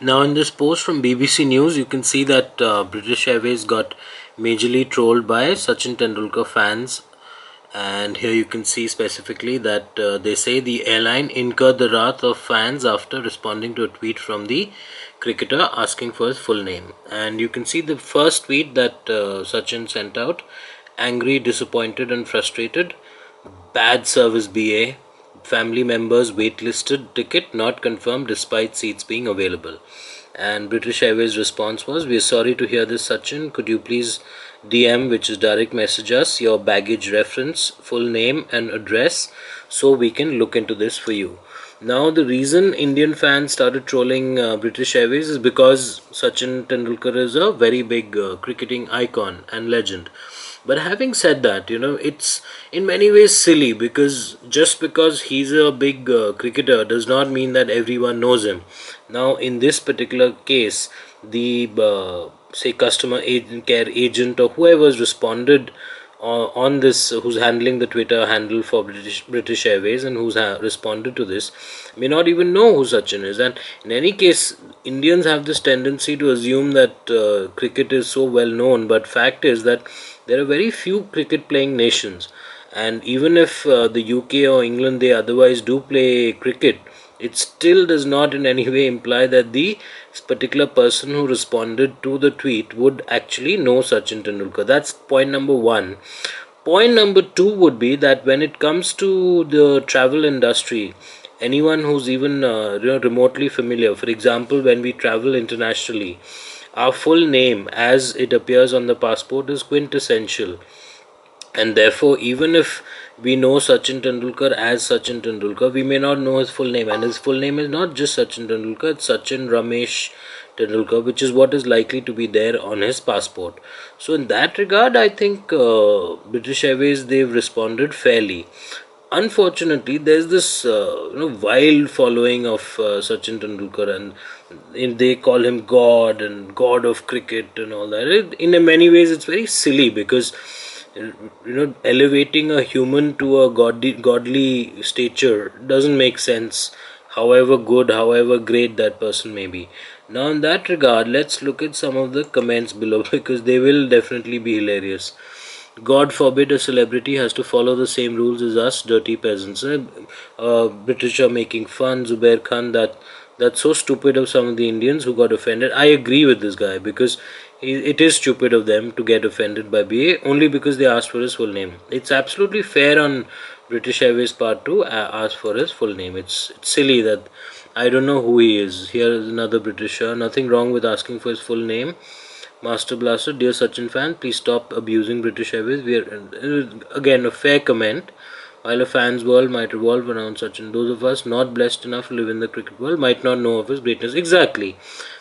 Now, in this post from BBC News, you can see that British Airways got majorly trolled by Sachin Tendulkar fans. And here you can see specifically that they say the airline incurred the wrath of fans after responding to a tweet from the cricketer asking for his full name. And you can see the first tweet that Sachin sent out: angry, disappointed, and frustrated. Bad service, BA. Family members waitlisted, ticket not confirmed despite seats being available. And British Airways response was, "We are sorry to hear this, Sachin. Could you please DM, which is direct message us, your baggage reference, full name and address so we can look into this for you." Now, the reason Indian fans started trolling British Airways is because Sachin Tendulkar is a very big cricketing icon and legend. But having said that, it's in many ways silly, because just because he's a big cricketer does not mean that everyone knows him. Now, in this particular case, the say customer agent, care agent, or whoever's responded on this, who's handling the Twitter handle for British Airways and who's responded to this, may not even know who Sachin is. And in any case, Indians have this tendency to assume that cricket is so well known, but fact is that there are very few cricket playing nations, and even if the UK or England, they otherwise do play cricket, it still does not in any way imply that the particular person who responded to the tweet would actually know Sachin Tendulkar. That's point number one. Point number two would be that when it comes to the travel industry, anyone who's even remotely familiar, for example, when we travel internationally, our full name as it appears on the passport is quintessential. And therefore, even if we know Sachin Tendulkar as Sachin Tendulkar, we may not know his full name. And his full name is not just Sachin Tendulkar, it's Sachin Ramesh Tendulkar, which is what is likely to be there on his passport. So, in that regard, I think British Airways, they've responded fairly. Unfortunately, there's this wild following of Sachin Tendulkar, and they call him God and God of cricket and all that. In many ways, it's very silly, because elevating a human to a godly stature doesn't make sense, however good, however great that person may be. Now, in that regard, let's look at some of the comments below, because they will definitely be hilarious. God forbid a celebrity has to follow the same rules as us dirty peasants. British are making fun. Zubair Khan, that's so stupid of some of the Indians who got offended. I agree with this guy, because it is stupid of them to get offended by BA only because they asked for his full name. It's absolutely fair on British Airways part to ask for his full name. It's silly that I don't know who he is. Here is another Britisher. Nothing wrong with asking for his full name. Master Blaster, dear Sachin fan, please stop abusing British Airways. We are again a fair comment. While a fan's world might revolve around Sachin, those of us not blessed enough to live in the cricket world might not know of his greatness. Exactly,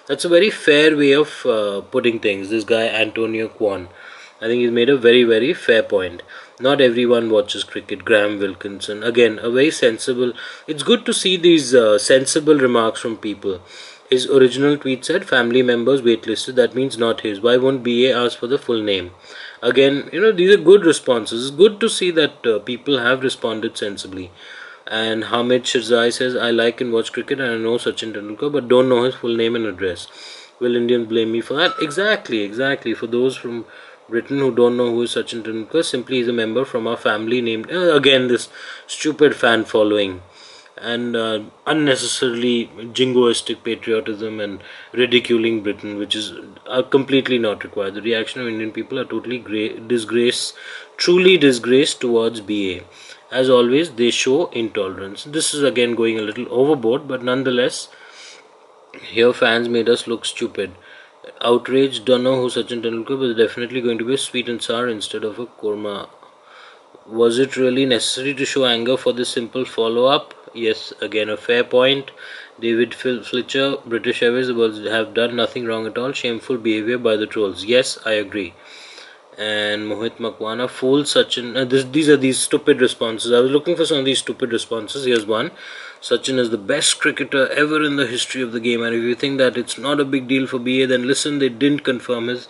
that's a very fair way of putting things. This guy Antonio Kwan, I think he's made a very fair point. Not everyone watches cricket. Graham Wilkinson, again a very sensible. It's good to see these sensible remarks from people. His original tweet said family members waitlisted. That means not his. Why won't BA ask for the full name? Again, these are good responses. It's good to see that people have responded sensibly. And Hamid Shirzai says, I like and watch cricket and I know Sachin Tendulkar but don't know his full name and address. Will Indians blame me for that? Exactly. For those from Britain who don't know who is Sachin Tendulkar, simply is a member from our family named, again, this stupid fan following and unnecessarily jingoistic patriotism and ridiculing Britain, which is completely not required. The reaction of Indian people are totally truly disgraced towards BA. As always, they show intolerance. This is again going a little overboard, but nonetheless, here fans made us look stupid. Outraged, don't know who Sachin Tendulkar, but definitely going to be a sweet and sour instead of a korma. Was it really necessary to show anger for this simple follow-up? Yes, again a fair point. David Fletcher, British Airways have done nothing wrong at all. Shameful behavior by the trolls. Yes, I agree. And Mohit Makwana, fool Sachin. These are these stupid responses. I was looking for some of these stupid responses. Here's one. Sachin is the best cricketer ever in the history of the game. And if you think that it's not a big deal for BA, then listen, they didn't confirm his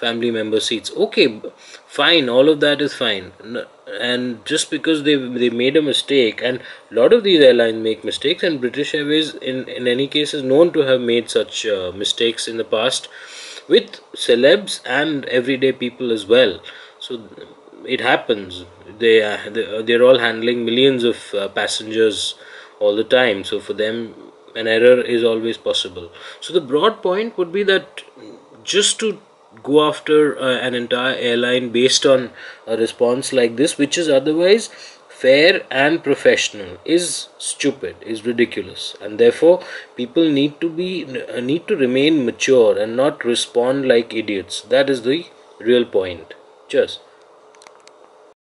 family member seats. Okay, fine, all of that is fine. And just because they made a mistake, and a lot of these airlines make mistakes, and British Airways in any case is known to have made such mistakes in the past with celebs and everyday people as well. So it happens. They're all handling millions of passengers all the time. So for them, an error is always possible. So the broad point would be that just to go after an entire airline based on a response like this, which is otherwise fair and professional, is stupid, is ridiculous, and therefore people need to remain mature and not respond like idiots. That is the real point. Cheers.